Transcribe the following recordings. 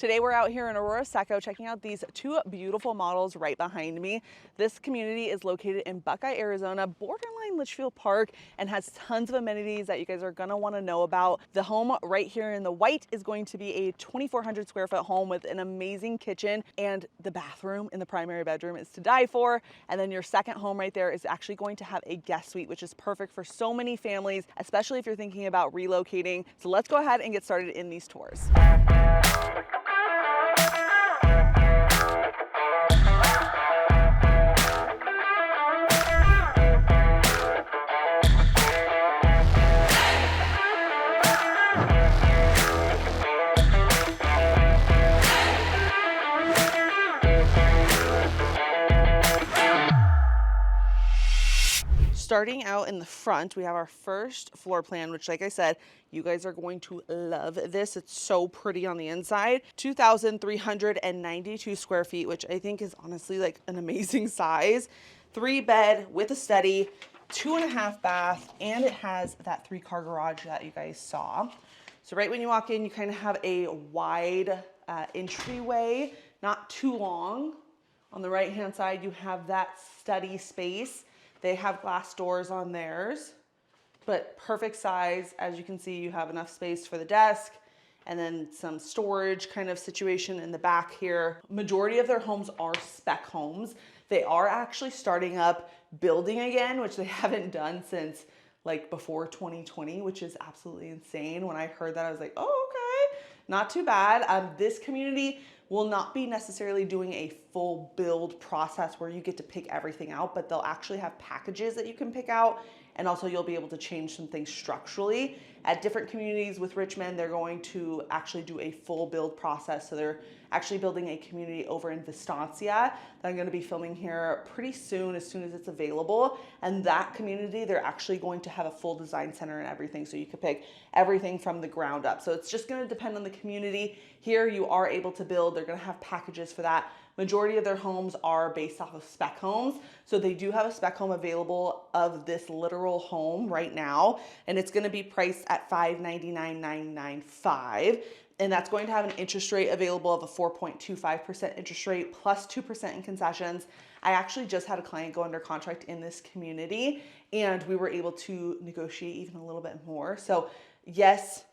Today we're out here in Arroyo Seco checking out these two beautiful models right behind me. This community is located in Buckeye, Arizona, borderline Litchfield Park, and has tons of amenities that you guys are gonna wanna know about. The home right here in the white is going to be a 2,400 square foot home with an amazing kitchen, and the bathroom in the primary bedroom is to die for. And then your second home right there is actually going to have a guest suite, which is perfect for so many families, especially if you're thinking about relocating. So let's go ahead and get started in these tours. Starting out in the front, we have our first floor plan, which, like I said, you guys are going to love this. It's so pretty on the inside. 2,392 square feet, which I think is honestly like an amazing size. 3-bed with a study, 2.5 bath, and it has that 3-car garage that you guys saw. So right when you walk in, you kind of have a wide entryway, not too long. On the right-hand side, you have that study space. They have glass doors on theirs, but perfect size. As you can see, you have enough space for the desk and then some storage kind of situation in the back here. Majority of their homes are spec homes. They are actually starting up building again, which they haven't done since like before 2020, which is absolutely insane. When I heard that, I was like, oh, okay, not too bad. This community will not be necessarily doing a full build process where you get to pick everything out, but they'll actually have packages that you can pick out. And also you'll be able to change some things structurally. At different communities with Richmond, they're going to actually do a full build process. So they're actually building a community over in Vistancia that I'm gonna be filming here pretty soon as it's available. And that community, they're actually going to have a full design center and everything. So you can pick everything from the ground up. So it's just gonna depend on the community. Here you are able to build, they're gonna have packages for that. Majority of their homes are based off of spec homes. So they do have a spec home available of this literal home right now. And it's gonna be priced at $599,995. And that's going to have an interest rate available of a 4.25% interest rate plus 2% in concessions. I actually just had a client go under contract in this community and we were able to negotiate even a little bit more. So yes,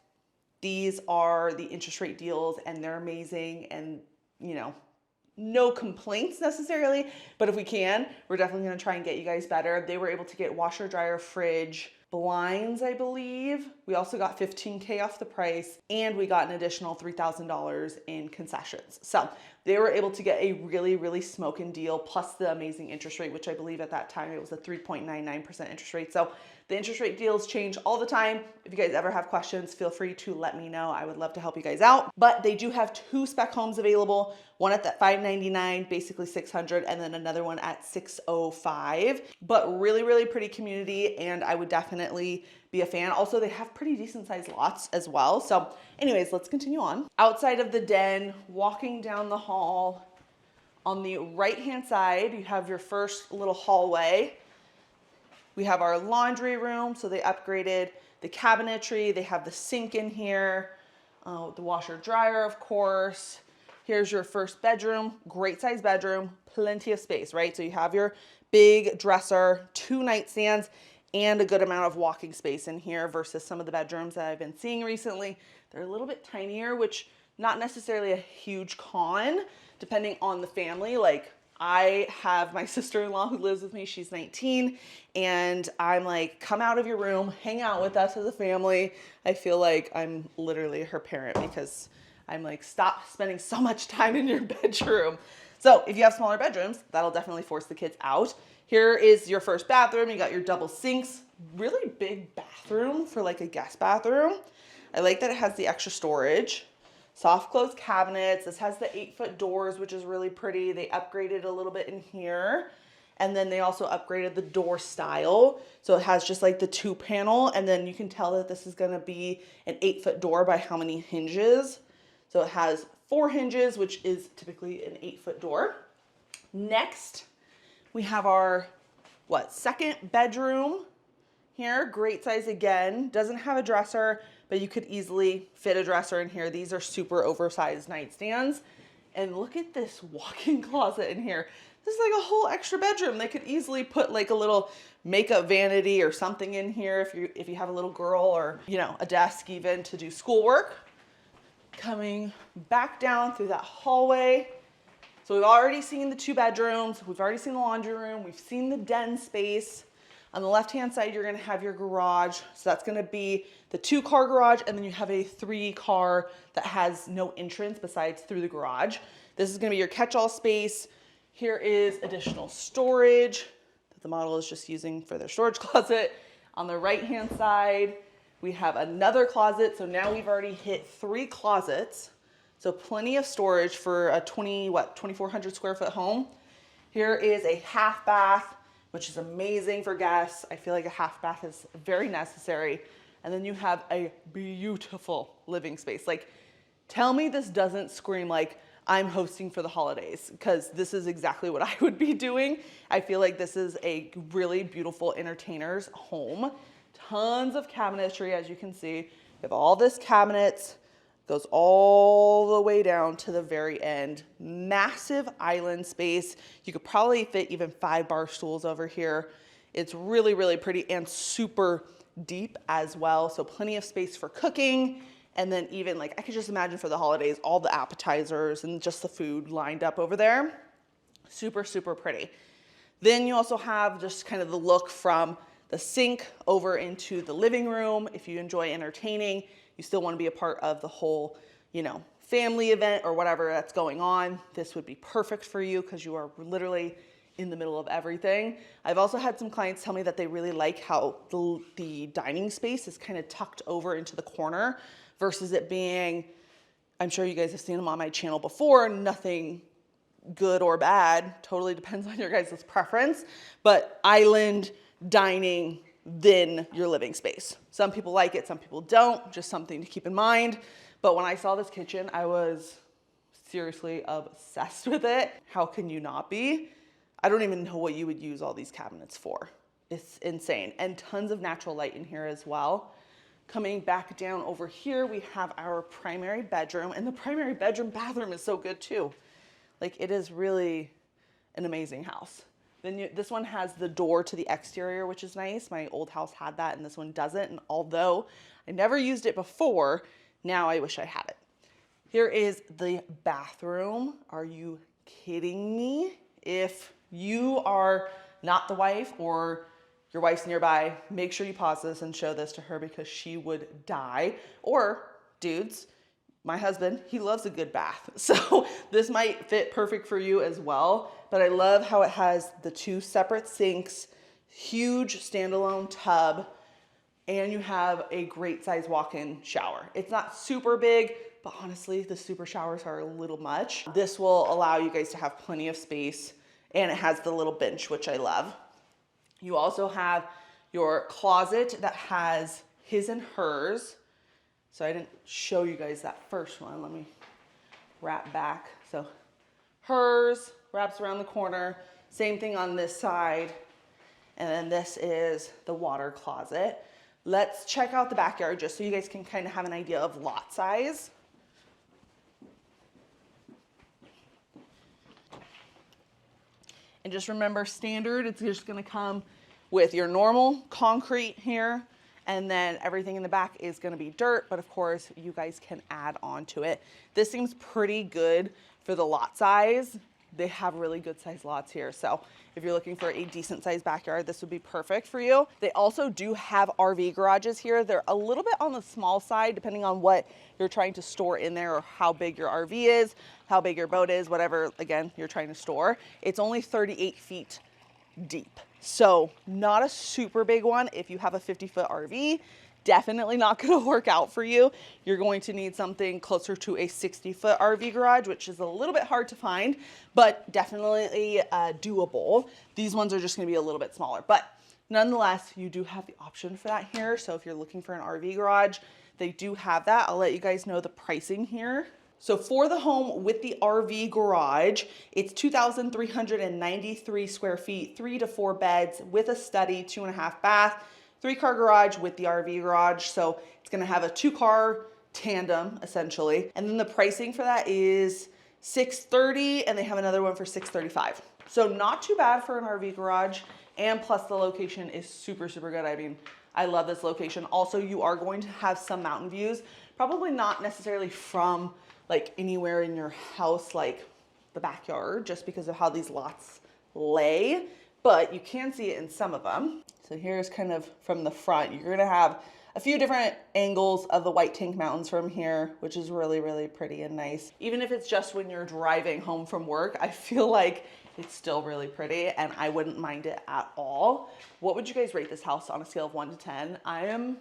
these are the interest rate deals and they're amazing, and you know, no complaints necessarily, but if we can, we're definitely gonna try and get you guys better. They were able to get washer, dryer, fridge, blinds, I believe. We also got $15K off the price and we got an additional $3,000 in concessions. So they were able to get a really, really smoking deal plus the amazing interest rate, which I believe at that time it was a 3.99% interest rate. So the interest rate deals change all the time. If you guys ever have questions, feel free to let me know. I would love to help you guys out. But they do have 2 spec homes available, one at that $599, basically $600, and then another one at $605. But really, really pretty community, and I would definitely be a fan. Also, they have pretty decent sized lots as well. So anyways, let's continue on. Outside of the den, walking down the hall, on the right-hand side, you have your first little hallway. We have our laundry room, so they upgraded the cabinetry. They have the sink in here, the washer dryer, of course. Here's your first bedroom, great size bedroom, plenty of space, right? So you have your big dresser, 2 nightstands, and a good amount of walking space in here versus some of the bedrooms that I've been seeing recently. They're a little bit tinier, which not necessarily a huge con, depending on the family. Like, I have my sister-in-law who lives with me, she's 19, and I'm like, come out of your room, hang out with us as a family. I feel like I'm literally her parent because I'm like, stop spending so much time in your bedroom. So if you have smaller bedrooms, that'll definitely force the kids out. Here is your first bathroom. You got your double sinks, really big bathroom for like a guest bathroom. I like that it has the extra storage. Soft close cabinets. This has the 8-foot doors, which is really pretty. They upgraded a little bit in here. And then they also upgraded the door style. So it has just like the 2-panel. And then you can tell that this is going to be an 8-foot door by how many hinges. So it has 4 hinges, which is typically an 8-foot door. Next, we have our, second bedroom here. Great size again. Doesn't have a dresser, but you could easily fit a dresser in here. These are super oversized nightstands. And look at this walk-in closet in here. This is like a whole extra bedroom. They could easily put like a little makeup vanity or something in here if you have a little girl, or, you know, a desk even to do schoolwork. Coming back down through that hallway. So we've already seen the 2 bedrooms. We've already seen the laundry room. We've seen the den space. On the left-hand side, you're gonna have your garage. So that's gonna be the 2-car garage, and then you have a 3-car that has no entrance besides through the garage. This is gonna be your catch-all space. Here is additional storage that the model is just using for their storage closet. On the right-hand side, we have another closet. So now we've already hit 3 closets. So plenty of storage for a 2,400 square foot home. Here is a half bath, which is amazing for guests. I feel like a half bath is very necessary. And then you have a beautiful living space. Like, tell me this doesn't scream like I'm hosting for the holidays, because this is exactly what I would be doing. I feel like this is a really beautiful entertainer's home. Tons of cabinetry, as you can see. We have all this cabinets, goes all the way down to the very end. Massive island space. You could probably fit even 5 bar stools over here. It's really, really pretty and super deep as well. So plenty of space for cooking. And then even like, I could just imagine for the holidays, all the appetizers and just the food lined up over there. Super, super pretty. Then you also have just kind of the look from the sink over into the living room. If you enjoy entertaining, you still want to be a part of the whole, you know, family event or whatever that's going on, this would be perfect for you because you are literally in the middle of everything. I've also had some clients tell me that they really like how the dining space is kind of tucked over into the corner versus it being, I'm sure you guys have seen them on my channel before, nothing good or bad, totally depends on your guys' preference, but island dining, then your living space. Some people like it, some people don't, just something to keep in mind. But when I saw this kitchen, I was seriously obsessed with it. How can you not be? I don't even know what you would use all these cabinets for. It's insane. And tons of natural light in here as well. Coming back down over here, we have our primary bedroom, and the primary bedroom bathroom is so good too. Like, it is really an amazing house. Then this one has the door to the exterior, which is nice. My old house had that and this one doesn't. And although I never used it before, now I wish I had it. Here is the bathroom. Are you kidding me? If you are not the wife or your wife's nearby, make sure you pause this and show this to her because she would die. Or dudes, my husband, he loves a good bath. So this might fit perfect for you as well. But I love how it has the 2 separate sinks, huge standalone tub, and you have a great size walk-in shower. It's not super big, but honestly, the super showers are a little much. This will allow you guys to have plenty of space, and it has the little bench, which I love. You also have your closet that has his and hers. So I didn't show you guys that first one. Let me wrap back. So hers wraps around the corner. Same thing on this side. And then this is the water closet. Let's check out the backyard just so you guys can kind of have an idea of lot size. And just remember, standard, it's just gonna come with your normal concrete here, and then everything in the back is gonna be dirt, but of course you guys can add on to it. This seems pretty good for the lot size. They have really good sized lots here. So if you're looking for a decent sized backyard, this would be perfect for you. They also do have RV garages here. They're a little bit on the small side, depending on what you're trying to store in there or how big your RV is, how big your boat is, whatever, again, you're trying to store. It's only 38 feet deep. So not a super big one. If you have a 50-foot RV, definitely not going to work out for you. You're going to need something closer to a 60-foot RV garage, which is a little bit hard to find, but definitely doable. These ones are just going to be a little bit smaller, but nonetheless, you do have the option for that here. So if you're looking for an RV garage, they do have that. I'll let you guys know the pricing here. So for the home with the RV garage, it's 2,393 square feet, 3 to 4 beds with a study, 2.5 bath, 3-car garage with the RV garage. So it's gonna have a 2-car tandem essentially. And then the pricing for that is $630, and they have another one for $635. So not too bad for an RV garage. And plus the location is super, super good. I mean, I love this location. Also, you are going to have some mountain views, probably not necessarily from like anywhere in your house, like the backyard, just because of how these lots lay, but you can see it in some of them. So here's kind of from the front. You're gonna have a few different angles of the White Tank Mountains from here, which is really, really pretty and nice. Even if it's just when you're driving home from work, I feel like it's still really pretty and I wouldn't mind it at all. What would you guys rate this house on a scale of 1 to 10? I am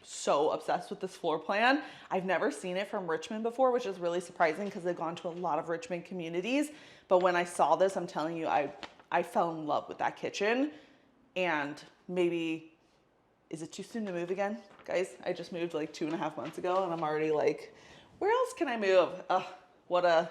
so obsessed with this floor plan. I've never seen it from Richmond before, which is really surprising because I've gone to a lot of Richmond communities. But when I saw this, I'm telling you, I fell in love with that kitchen. And maybe, is it too soon to move again? Guys, I just moved like 2.5 months ago and I'm already like, where else can I move? What a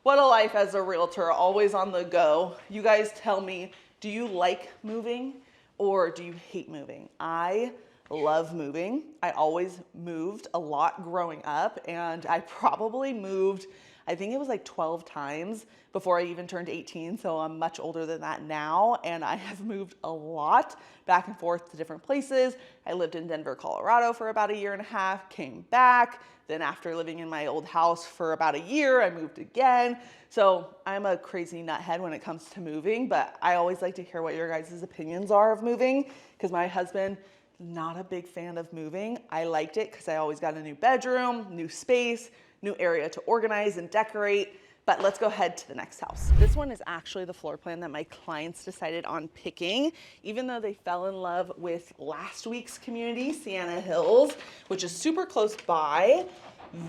life as a realtor, always on the go. You guys tell me, do you like moving or do you hate moving? I love moving. I always moved a lot growing up, and I probably moved, I think it was like 12 times before I even turned 18. So I'm much older than that now. And I have moved a lot back and forth to different places. I lived in Denver, Colorado for about 1.5 years, came back. Then after living in my old house for about 1 year, I moved again. So I'm a crazy nuthead when it comes to moving, but I always like to hear what your guys' opinions are of moving, because my husband, not a big fan of moving. I liked it because I always got a new bedroom, new space, new area to organize and decorate. But let's go ahead to the next house. This one is actually the floor plan that my clients decided on picking, even though they fell in love with last week's community, Sienna Hills, which is super close by.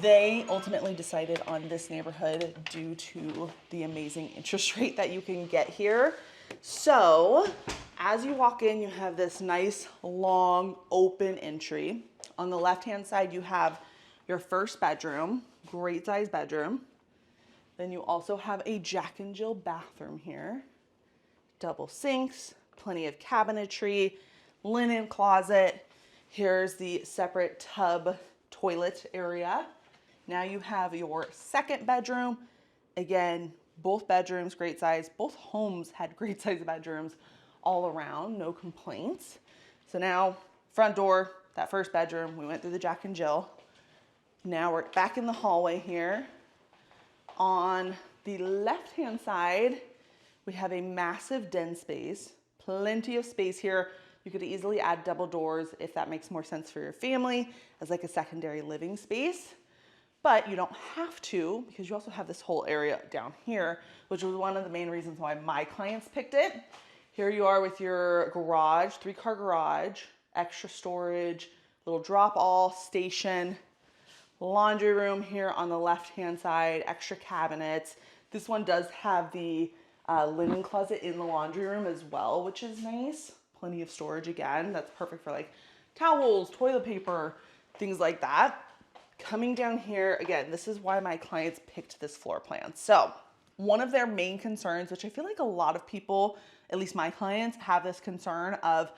They ultimately decided on this neighborhood due to the amazing interest rate that you can get here. So as you walk in, you have this nice long open entry. On the left-hand side, you have your first bedroom, great size bedroom. Then you also have a Jack and Jill bathroom here, double sinks, plenty of cabinetry, linen closet. Here's the separate tub toilet area. Now you have your second bedroom. Again, both bedrooms, great size. Both homes had great size bedrooms all around, no complaints. So now front door, that first bedroom, we went through the Jack and Jill. Now we're back in the hallway here. On the left-hand side, we have a massive den space, plenty of space here. You could easily add double doors if that makes more sense for your family as like a secondary living space. But you don't have to, because you also have this whole area down here, which was one of the main reasons why my clients picked it. Here you are with your garage, 3-car garage, extra storage, little drop-all station, laundry room here on the left-hand side, extra cabinets. This one does have the linen closet in the laundry room as well, which is nice. Plenty of storage again. That's perfect for like towels, toilet paper, things like that. Coming down here, again, this is why my clients picked this floor plan. So one of their main concerns, which I feel like a lot of people, at least my clients, have this concern of,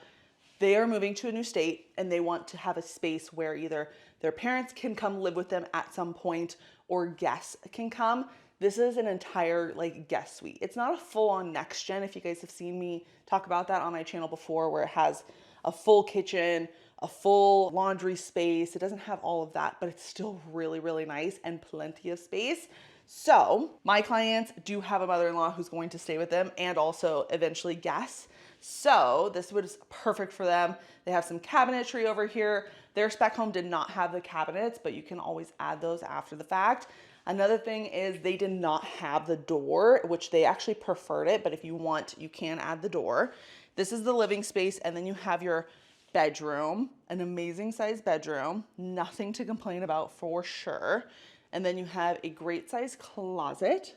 they are moving to a new state and they want to have a space where either their parents can come live with them at some point or guests can come. This is an entire like guest suite. It's not a full-on next gen. If you guys have seen me talk about that on my channel before, where it has a full kitchen, a full laundry space. It doesn't have all of that, but it's still really, really nice and plenty of space. So my clients do have a mother-in-law who's going to stay with them and also eventually guests. So this was perfect for them. They have some cabinetry over here. Their spec home did not have the cabinets, but you can always add those after the fact. Another thing is they did not have the door, which they actually preferred it, but if you want, you can add the door. This is the living space, and then you have your bedroom, an amazing size bedroom, nothing to complain about for sure. And then you have a great size closet.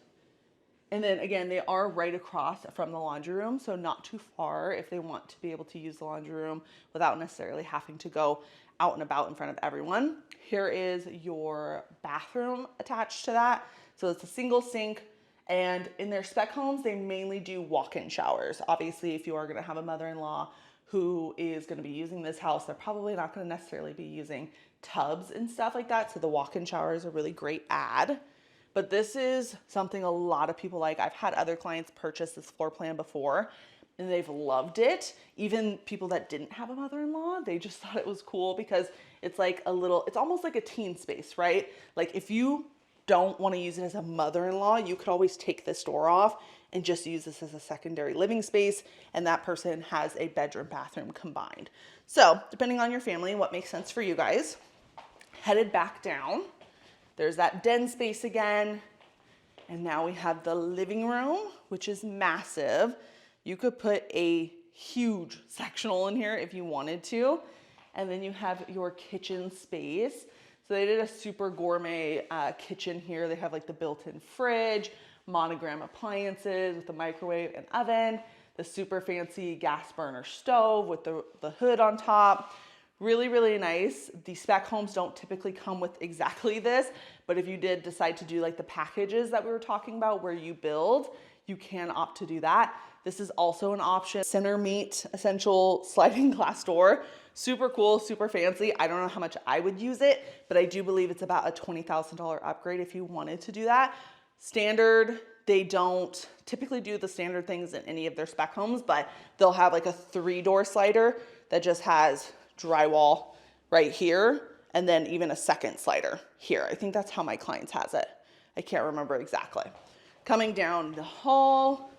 And then again, they are right across from the laundry room, so not too far if they want to be able to use the laundry room without necessarily having to go out and about in front of everyone. Here is your bathroom attached to that. So it's a single sink, and in their spec homes, they mainly do walk-in showers. Obviously, if you are gonna have a mother-in-law who is going to be using this house, they're probably not going to necessarily be using tubs and stuff like that. So the walk-in shower is a really great add. But this is something a lot of people like. I've had other clients purchase this floor plan before and they've loved it. Even people that didn't have a mother-in-law, they just thought it was cool because it's like a little, it's almost like a teen space, right? Like if you don't want to use it as a mother-in-law, you could always take this door off and just use this as a secondary living space, and that person has a bedroom bathroom combined. So depending on your family, what makes sense for you guys. Headed back down, there's that den space again, and now we have the living room, which is massive. You could put a huge sectional in here if you wanted to, and then you have your kitchen space. So they did a super gourmet kitchen here. They have like the built-in fridge, monogram appliances with the microwave and oven, the super fancy gas burner stove with the hood on top. Really, really nice. The spec homes don't typically come with exactly this, but if you did decide to do like the packages that we were talking about where you build, you can opt to do that. This is also an option. Center meet essential sliding glass door. Super cool, super fancy. I don't know how much I would use it, but I do believe it's about a $20,000 upgrade if you wanted to do that. Standard, they don't typically do the standard things in any of their spec homes, but they'll have like a 3-door slider that just has drywall right here, and then even a second slider here. I think that's how my clients has it. I can't remember exactly. Coming down the hall,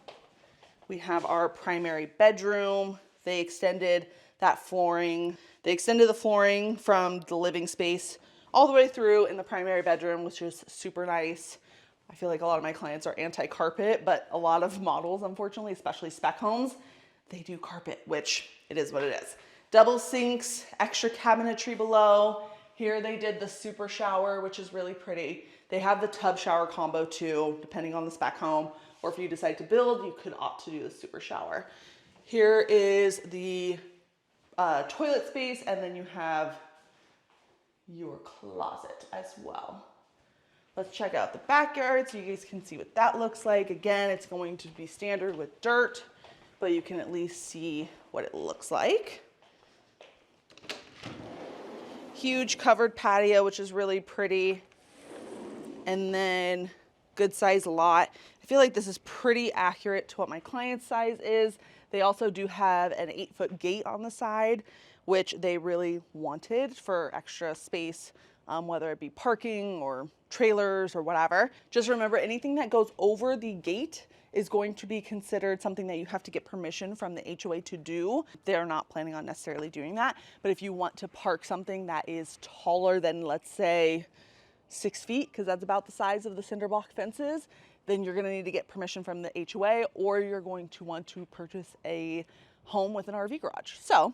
we have our primary bedroom. They extended that flooring. They extended the flooring from the living space all the way through in the primary bedroom, which is super nice. I feel like a lot of my clients are anti-carpet, but a lot of models, unfortunately, especially spec homes, they do carpet, which it is what it is. Double sinks, extra cabinetry below. Here they did the super shower, which is really pretty. They have the tub shower combo too, depending on the spec home, or if you decide to build, you could opt to do the super shower. Here is the toilet space, and then you have your closet as well. Let's check out the backyard so you guys can see what that looks like. Again, it's going to be standard with dirt, but you can at least see what it looks like. Huge covered patio, which is really pretty. And then good size lot. I feel like this is pretty accurate to what my client's size is. They also do have an 8-foot gate on the side, which they really wanted for extra space, whether it be parking or trailers or whatever. Just remember, anything that goes over the gate is going to be considered something that you have to get permission from the HOA to do. They're not planning on necessarily doing that. But if you want to park something that is taller than, let's say, 6 feet, because that's about the size of the cinder block fences, then you're gonna need to get permission from the HOA, or you're going to want to purchase a home with an RV garage. So,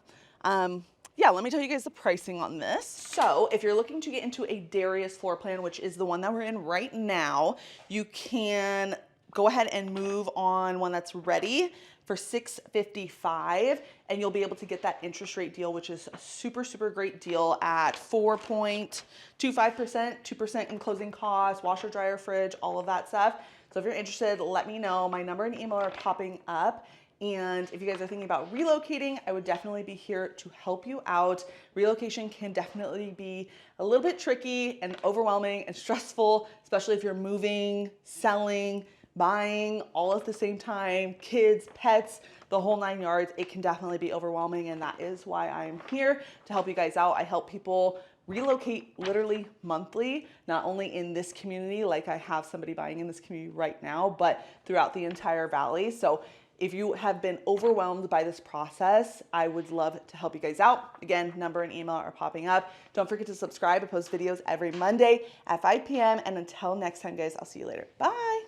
yeah, let me tell you guys the pricing on this. So if you're looking to get into a Darius floor plan, which is the one that we're in right now, you can go ahead and move on one that's ready for $655, and you'll be able to get that interest rate deal, which is a super, super great deal at 4.25%, 2% in closing costs, washer, dryer, fridge, all of that stuff. So if you're interested, let me know. My number and email are popping up. And if you guys are thinking about relocating, I would definitely be here to help you out. Relocation can definitely be a little bit tricky and overwhelming and stressful, especially if you're moving, selling, buying all at the same time, kids, pets, the whole 9 yards. It can definitely be overwhelming, and that is why I'm here to help you guys out. I help people relocate literally monthly, not only in this community, like I have somebody buying in this community right now, but throughout the entire valley. So if you have been overwhelmed by this process, I would love to help you guys out. Again, number and email are popping up. Don't forget to subscribe. I post videos every Monday at 5 p.m. And until next time, guys, I'll see you later. Bye.